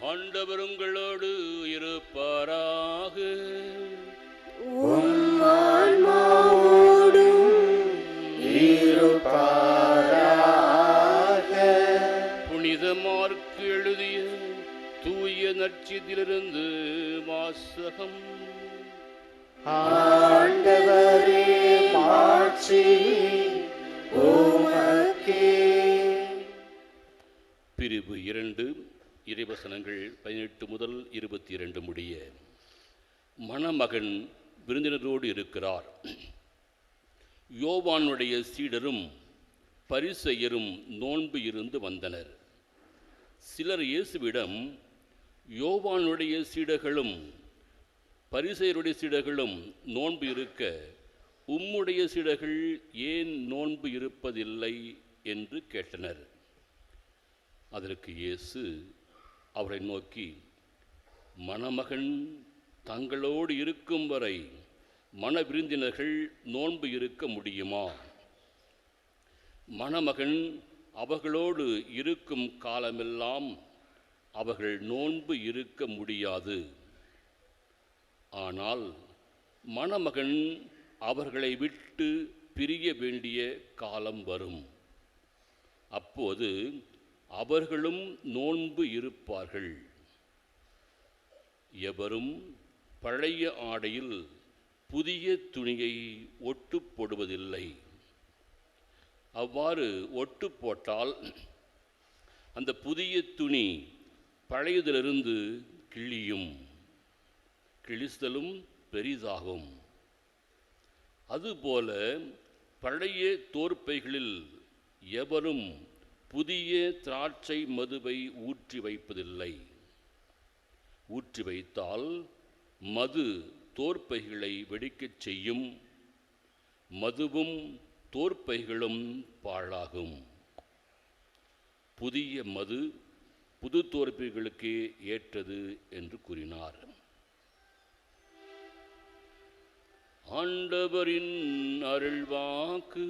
ஆண்டவர் உங்களோடு இருப்பாராக. உம் ஆன்மாவோடும் இருப்பாராக. புனித மார்க்கு எழுதிய தூய நற்செய்தியிலிருந்து வாசகம். ஆண்டவரே மாட்சி உமக்கே. பிரிவு 2 இறைவசனங்கள் 18 முதல் 22 முடிய. மணமகன் விருந்தினரோடு இருக்கிறார். யோவானுடைய சீடரும் பரிசேயரும் நோன்பு இருந்து வந்தனர். சிலர் இயேசுவிடம், யோவானுடைய சீடர்களும் பரிசேயருடைய சீடர்களும் நோன்பு இருக்க உம்முடைய சீடர்கள் ஏன் நோன்பு இருப்பதில்லை என்று கேட்டனர். அதற்கு இயேசு அவரை நோக்கி, மணமகன் தங்களோடு இருக்கும் வரை மண விருந்தினர்கள் நோன்பு இருக்க முடியுமா? மணமகன் அவர்களோடு இருக்கும் காலமெல்லாம் அவர்கள் நோன்பு இருக்க முடியாது. ஆனால் மணமகன் அவர்களை விட்டு பிரிய வேண்டிய காலம் வரும். அப்போது அவர்களும் நோன்பு இருப்பார்கள். எவரும் பழைய ஆடையில் புதிய துணியை ஒட்டு போடுவதில்லை. அவ்வாறு ஒட்டு போட்டால் அந்த புதிய துணி பழையதிலிருந்து கிழியும், கிழித்தலும் பெரிதாகும். அதுபோல பழைய தோற்பைகளில் எவரும் புதிய திராட்சை மதுவை ஊற்றி வைப்பதில்லை. ஊற்றி வைத்தால் மது தோற்பைகளை வெடிக்கச் செய்யும். மதுவும் தோற்பைகளும் பாழாகும். புதிய மது புது தோற்பைகளுக்கே ஏற்றது என்று கூறினார். ஆண்டவரின் அருள்வாக்கு.